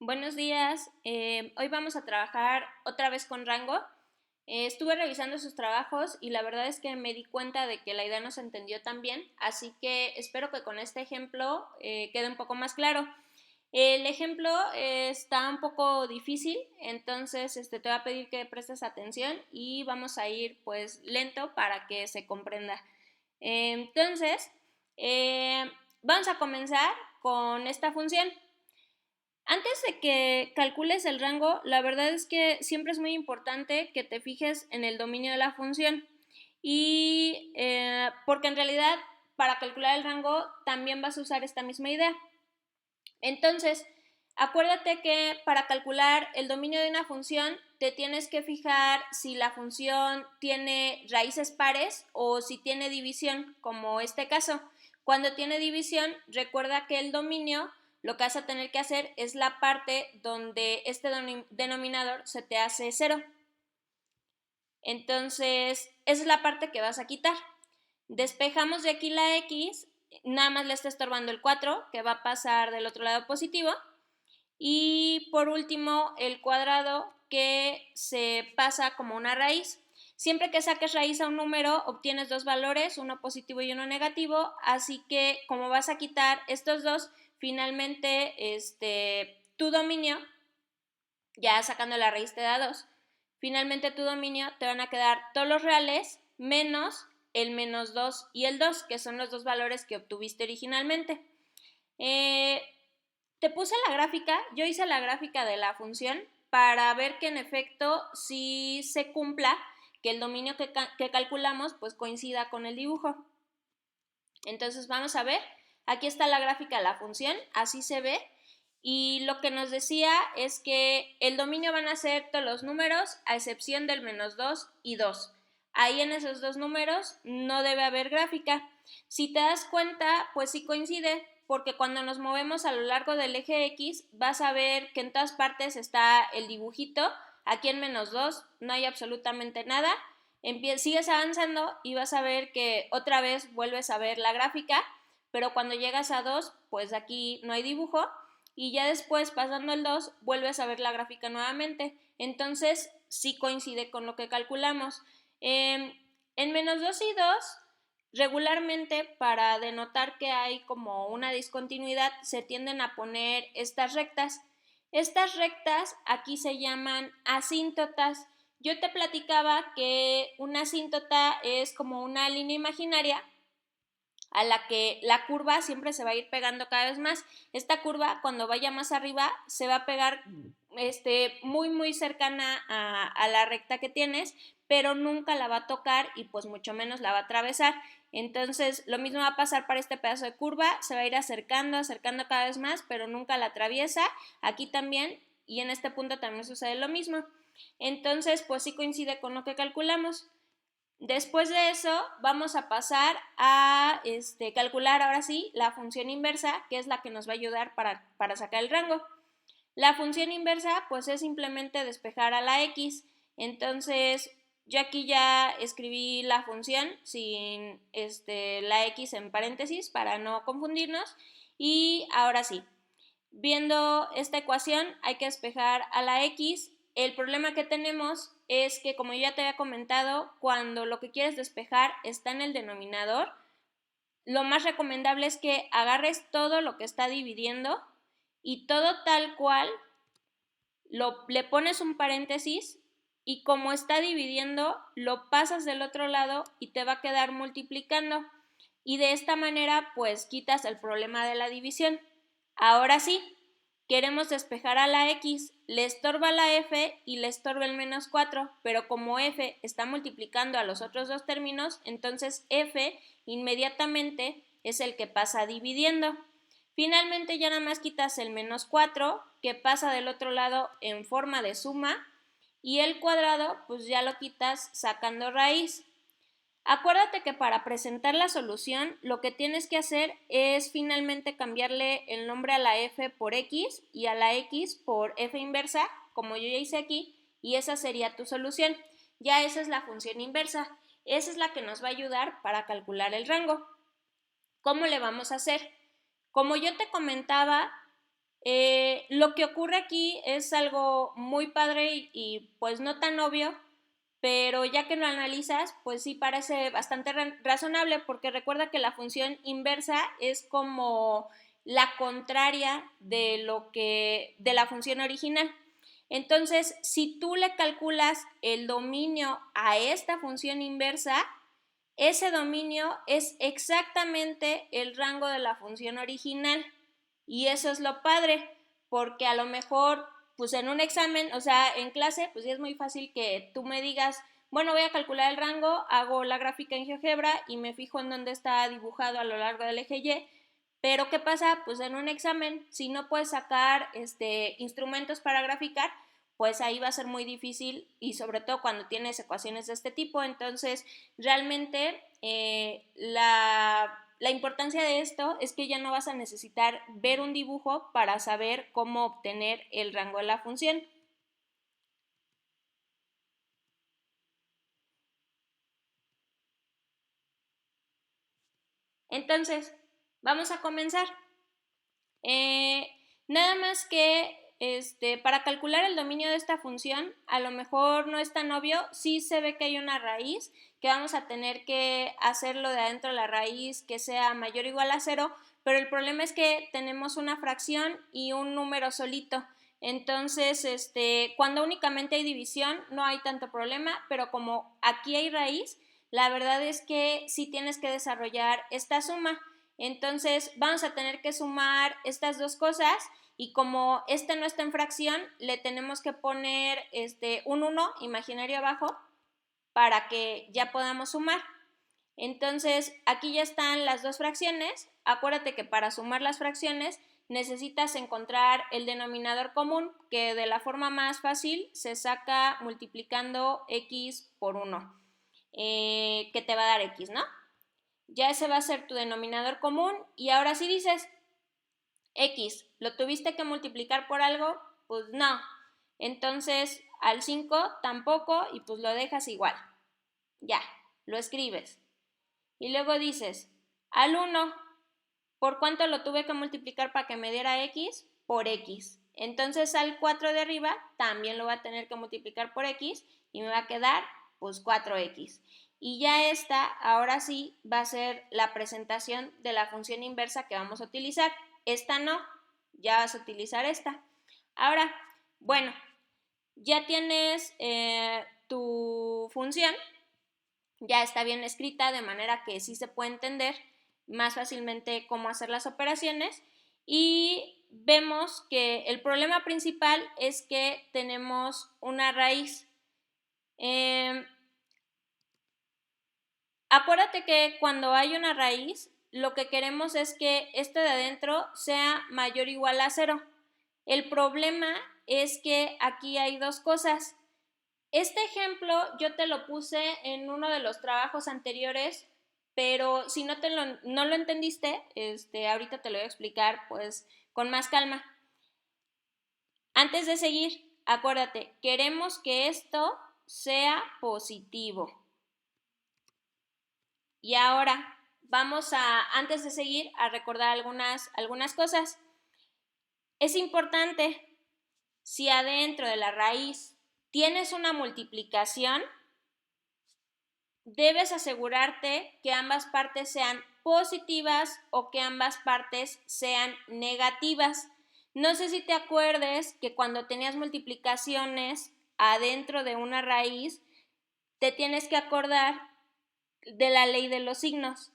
Buenos días, hoy vamos a trabajar otra vez con rango. Estuve revisando sus trabajos y la verdad es que me di cuenta de que la idea no se entendió tan bien, así que espero que con este ejemplo quede un poco más claro. El ejemplo está un poco difícil, entonces te voy a pedir que prestes atención y vamos a ir pues lento para que se comprenda. Entonces, vamos a comenzar con esta función. Antes de que calcules el rango, la verdad es que siempre es muy importante que te fijes en el dominio de la función y porque en realidad para calcular el rango también vas a usar esta misma idea. Entonces, acuérdate que para calcular el dominio de una función te tienes que fijar si la función tiene raíces pares o si tiene división, como este caso. Cuando tiene división, recuerda que el dominio lo que vas a tener que hacer es la parte donde este denominador se te hace 0. Entonces, esa es la parte que vas a quitar. Despejamos de aquí la x, nada más le está estorbando el 4, que va a pasar del otro lado positivo. Y por último, el cuadrado que se pasa como una raíz. Siempre que saques raíz a un número, obtienes dos valores, uno positivo y uno negativo, así que como vas a quitar estos dos, finalmente tu dominio, ya sacando la raíz te da 2. Finalmente tu dominio te van a quedar todos los reales menos el menos 2 y el 2, que son los dos valores que obtuviste originalmente. Te puse la gráfica, yo hice la gráfica de la función para ver que en efecto sí se cumpla, que el dominio que calculamos pues coincida con el dibujo. Entonces vamos a ver, aquí está la gráfica de la función, así se ve, y lo que nos decía es que el dominio van a ser todos los números a excepción del menos 2 y 2. Ahí en esos dos números no debe haber gráfica. Si te das cuenta, pues sí coincide, porque cuando nos movemos a lo largo del eje X, vas a ver que en todas partes está el dibujito. Aquí en menos 2 no hay absolutamente nada. Sigues avanzando y vas a ver que otra vez vuelves a ver la gráfica, pero cuando llegas a 2, pues aquí no hay dibujo y ya después pasando el 2 vuelves a ver la gráfica nuevamente. Entonces sí coincide con lo que calculamos. En menos 2 y 2, regularmente para denotar que hay como una discontinuidad se tienden a poner estas rectas. Estas rectas aquí se llaman asíntotas. Yo te platicaba que una asíntota es como una línea imaginaria a la que la curva siempre se va a ir pegando cada vez más. Esta curva cuando vaya más arriba se va a pegar muy cercana a la recta que tienes, pero nunca la va a tocar y pues mucho menos la va a atravesar. Entonces lo mismo va a pasar para este pedazo de curva, se va a ir acercando cada vez más, pero nunca la atraviesa. Aquí también, y en este punto también sucede lo mismo. Entonces pues sí coincide con lo que calculamos. Después de eso vamos a pasar a calcular ahora sí la función inversa, que es la que nos va a ayudar para sacar el rango. La función inversa pues es simplemente despejar a la x. Entonces yo aquí ya escribí la función sin la x en paréntesis para no confundirnos. Y ahora sí, viendo esta ecuación hay que despejar a la x. El problema que tenemos es que, como ya te había comentado, cuando lo que quieres despejar está en el denominador, lo más recomendable es que agarres todo lo que está dividiendo y todo tal cual le pones un paréntesis y como está dividiendo lo pasas del otro lado y te va a quedar multiplicando y de esta manera pues quitas el problema de la división. Ahora sí, queremos despejar a la x, le estorba la f y le estorba el menos 4, pero como f está multiplicando a los otros dos términos, entonces f inmediatamente es el que pasa dividiendo. Finalmente ya nada más quitas el menos 4 que pasa del otro lado en forma de suma y el cuadrado pues ya lo quitas sacando raíz. Acuérdate que para presentar la solución lo que tienes que hacer es finalmente cambiarle el nombre a la f por x y a la x por f inversa, como yo ya hice aquí, y esa sería tu solución. Ya esa es la función inversa. Esa es la que nos va a ayudar para calcular el rango. ¿Cómo le vamos a hacer? Como yo te comentaba, Lo que ocurre aquí es algo muy padre y pues no tan obvio, pero ya que lo analizas, pues sí parece bastante razonable porque recuerda que la función inversa es como la contraria de la función original. Entonces, si tú le calculas el dominio a esta función inversa, ese dominio es exactamente el rango de la función original. Y eso es lo padre, porque a lo mejor, pues en un examen, o sea, en clase, pues sí es muy fácil que tú me digas, bueno, voy a calcular el rango, hago la gráfica en GeoGebra y me fijo en dónde está dibujado a lo largo del eje Y. Pero ¿qué pasa? Pues en un examen, si no puedes sacar instrumentos para graficar, pues ahí va a ser muy difícil y sobre todo cuando tienes ecuaciones de este tipo. Entonces, realmente la importancia de esto es que ya no vas a necesitar ver un dibujo para saber cómo obtener el rango de la función. Entonces, vamos a comenzar. Eh, Nada más que para calcular el dominio de esta función, a lo mejor no es tan obvio, sí se ve que hay una raíz, que vamos a tener que hacerlo de adentro de la raíz que sea mayor o igual a 0, pero el problema es que tenemos una fracción y un número solito. Entonces, cuando únicamente hay división, no hay tanto problema, pero como aquí hay raíz, la verdad es que sí tienes que desarrollar esta suma. Entonces vamos a tener que sumar estas dos cosas y como este no está en fracción, le tenemos que poner un 1 imaginario abajo para que ya podamos sumar. Entonces aquí ya están las dos fracciones. Acuérdate que para sumar las fracciones necesitas encontrar el denominador común, que de la forma más fácil se saca multiplicando x por 1, que te va a dar x, ¿no? Ya ese va a ser tu denominador común y ahora si dices x, ¿lo tuviste que multiplicar por algo? Pues no. Entonces al 5 tampoco y pues lo dejas igual. Ya, lo escribes. Y luego dices, al 1, ¿por cuánto lo tuve que multiplicar para que me diera x? Por x. Entonces al 4 de arriba también lo voy a tener que multiplicar por x y me va a quedar pues 4x. Y ya esta, ahora sí, va a ser la presentación de la función inversa que vamos a utilizar. Esta no, ya vas a utilizar esta. Ahora, bueno, ya tienes tu función, ya está bien escrita de manera que sí se puede entender más fácilmente cómo hacer las operaciones y vemos que el problema principal es que tenemos una raíz. Acuérdate que cuando hay una raíz, lo que queremos es que este de adentro sea mayor o igual a 0. El problema es que aquí hay dos cosas. Este ejemplo yo te lo puse en uno de los trabajos anteriores, pero si no lo entendiste, ahorita te lo voy a explicar pues con más calma. Antes de seguir, acuérdate, queremos que esto sea positivo. Y ahora vamos a, antes de seguir, a recordar algunas cosas. Es importante, si adentro de la raíz tienes una multiplicación, debes asegurarte que ambas partes sean positivas o que ambas partes sean negativas. No sé si te acuerdes que cuando tenías multiplicaciones adentro de una raíz, te tienes que acordar de la ley de los signos,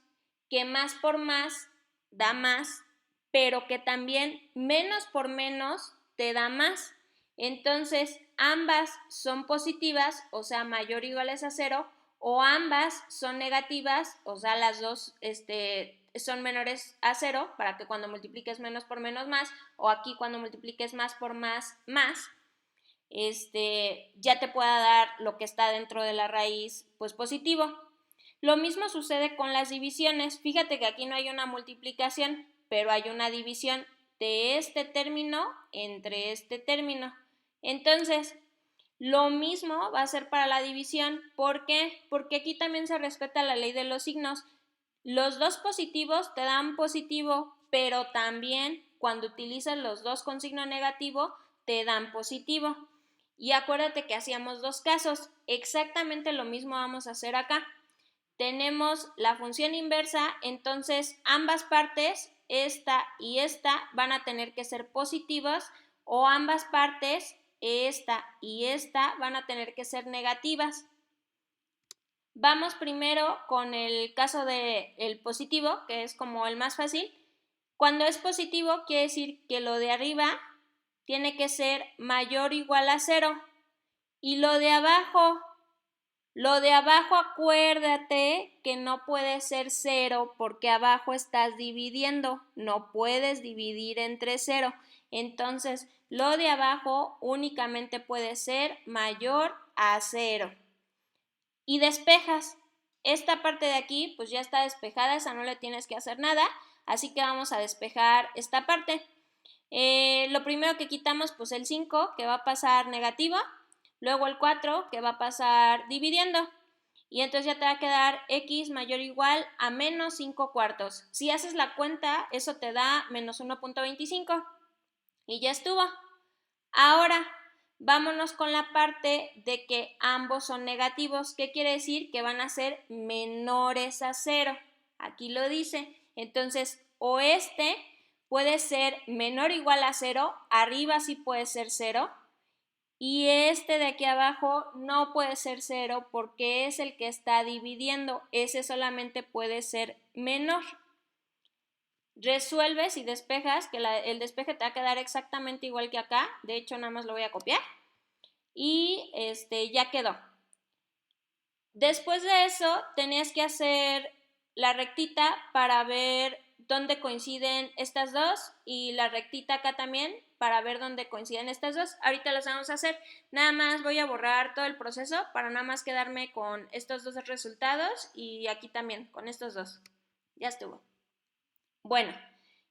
que más por más da más, pero que también menos por menos te da más. Entonces, ambas son positivas, o sea, mayor o iguales a 0, o ambas son negativas, o sea, las dos son menores a 0, para que cuando multipliques menos por menos más, o aquí cuando multipliques más por más, más, ya te pueda dar lo que está dentro de la raíz, pues positivo. Lo mismo sucede con las divisiones. Fíjate que aquí no hay una multiplicación, pero hay una división de este término entre este término. Entonces, lo mismo va a ser para la división. ¿Por qué? Porque aquí también se respeta la ley de los signos. Los dos positivos te dan positivo, pero también cuando utilizas los dos con signo negativo te dan positivo. Y acuérdate que hacíamos dos casos, exactamente lo mismo vamos a hacer acá. Tenemos la función inversa, entonces ambas partes, esta y esta, van a tener que ser positivas, o ambas partes, esta y esta, van a tener que ser negativas. Vamos primero con el caso del positivo, que es como el más fácil. Cuando es positivo, quiere decir que lo de arriba tiene que ser mayor o igual a 0. Y lo de abajo acuérdate que no puede ser 0 porque abajo estás dividiendo, no puedes dividir entre 0. Entonces, lo de abajo únicamente puede ser mayor a 0. Y despejas. Esta parte de aquí pues ya está despejada, esa no le tienes que hacer nada, así que vamos a despejar esta parte. Lo primero que quitamos pues el 5 que va a pasar negativo, luego el 4 que va a pasar dividiendo y entonces ya te va a quedar x mayor o igual a menos 5 cuartos. Si haces la cuenta eso te da menos 1.25 y ya estuvo. Ahora vámonos con la parte de que ambos son negativos. ¿Qué quiere decir? Que van a ser menores a 0. Aquí lo dice. Entonces, o este puede ser menor o igual a 0, arriba sí puede ser 0, y este de aquí abajo no puede ser 0 porque es el que está dividiendo. Ese solamente puede ser menor. Resuelves y despejas, que el despeje te va a quedar exactamente igual que acá. De hecho, nada más lo voy a copiar. Y ya quedó. Después de eso, tenías que hacer la rectita para ver dónde coinciden estas dos y la rectita acá también para ver dónde coinciden estas dos. Ahorita las vamos a hacer. Nada más voy a borrar todo el proceso para nada más quedarme con estos dos resultados y aquí también con estos dos. Ya estuvo. Bueno,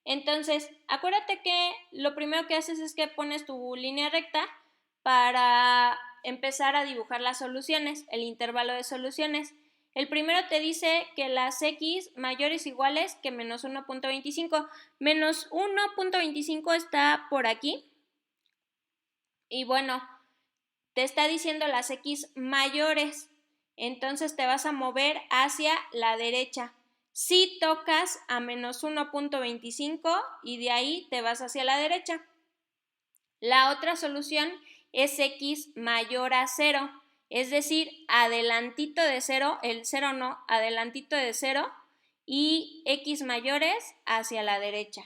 entonces acuérdate que lo primero que haces es que pones tu línea recta para empezar a dibujar las soluciones, el intervalo de soluciones. El primero te dice que las x mayores o iguales que menos 1.25. Menos 1.25 está por aquí. Y bueno, te está diciendo las x mayores. Entonces te vas a mover hacia la derecha. Si tocas a menos 1.25 y de ahí te vas hacia la derecha. La otra solución es x mayor a 0, es decir, adelantito de 0, el 0 no, adelantito de 0 y x mayores hacia la derecha.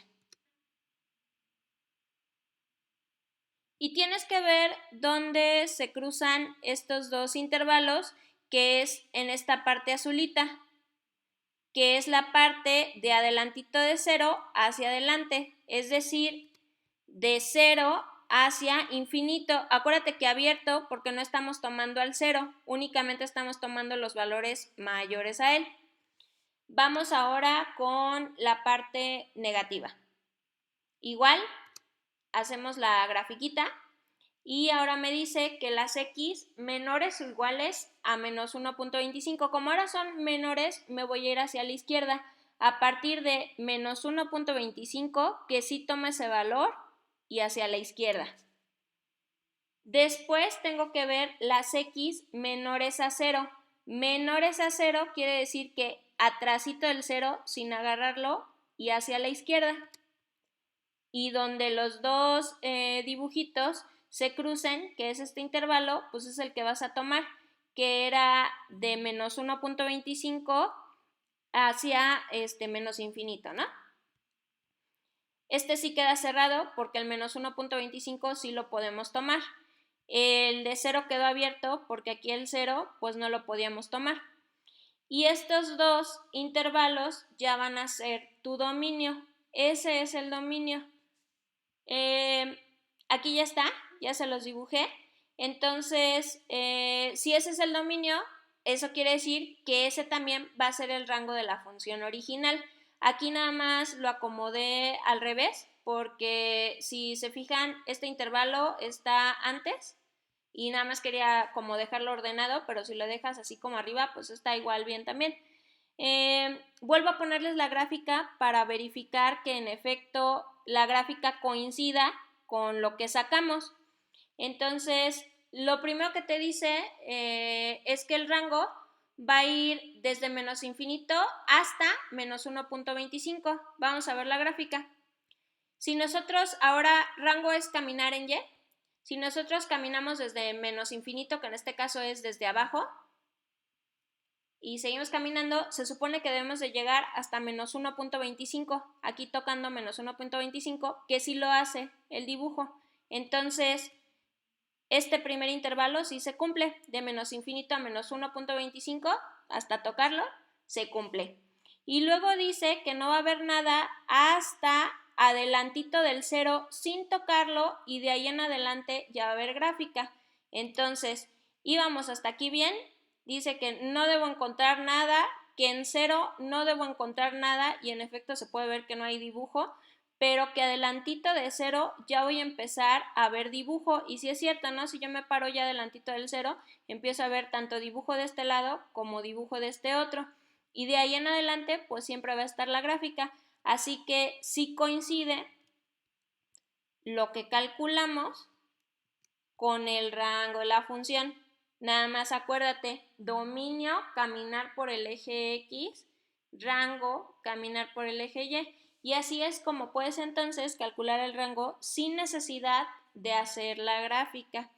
Y tienes que ver dónde se cruzan estos dos intervalos, que es en esta parte azulita, que es la parte de adelantito de 0 hacia adelante, es decir, de 0 hacia infinito. Acuérdate que abierto porque no estamos tomando al 0, únicamente estamos tomando los valores mayores a él. Vamos ahora con la parte negativa. Igual, hacemos la grafiquita y ahora me dice que las x menores o iguales a menos 1.25. Como ahora son menores, me voy a ir hacia la izquierda. A partir de menos 1.25, que sí tome ese valor, y hacia la izquierda. Después tengo que ver las x menores a 0. Menores a 0 quiere decir que atrásito del 0 sin agarrarlo y hacia la izquierda. Y donde los dos dibujitos se crucen, que es este intervalo, pues es el que vas a tomar, que era de menos 1.25 hacia menos infinito, ¿no? Este sí queda cerrado porque el menos 1.25 sí lo podemos tomar. El de 0 quedó abierto porque aquí el 0 pues no lo podíamos tomar. Y estos dos intervalos ya van a ser tu dominio. Ese es el dominio. Aquí ya está, ya se los dibujé. Entonces, si ese es el dominio, eso quiere decir que ese también va a ser el rango de la función original. Aquí nada más lo acomodé al revés, porque si se fijan, este intervalo está antes y nada más quería como dejarlo ordenado, pero si lo dejas así como arriba, pues está igual bien también. Vuelvo a ponerles la gráfica para verificar que en efecto la gráfica coincida con lo que sacamos. Entonces, lo primero que te dice es que el rango va a ir desde menos infinito hasta menos 1.25. Vamos a ver la gráfica. Si nosotros, ahora rango es caminar en Y, si nosotros caminamos desde menos infinito, que en este caso es desde abajo, y seguimos caminando, se supone que debemos de llegar hasta menos 1.25, aquí tocando menos 1.25, que sí lo hace el dibujo. Entonces, este primer intervalo sí se cumple, de menos infinito a menos 1.25, hasta tocarlo, se cumple. Y luego dice que no va a haber nada hasta adelantito del 0 sin tocarlo, y de ahí en adelante ya va a haber gráfica. Entonces, íbamos hasta aquí bien, dice que no debo encontrar nada, que en 0 no debo encontrar nada, y en efecto se puede ver que no hay dibujo, pero que adelantito de 0 ya voy a empezar a ver dibujo. Y si es cierto, ¿no? Si yo me paro ya adelantito del 0, empiezo a ver tanto dibujo de este lado como dibujo de este otro. Y de ahí en adelante, pues siempre va a estar la gráfica. Así que sí coincide lo que calculamos con el rango de la función. Nada más acuérdate, dominio, caminar por el eje X, rango, caminar por el eje Y. Y así es como puedes entonces calcular el rango sin necesidad de hacer la gráfica.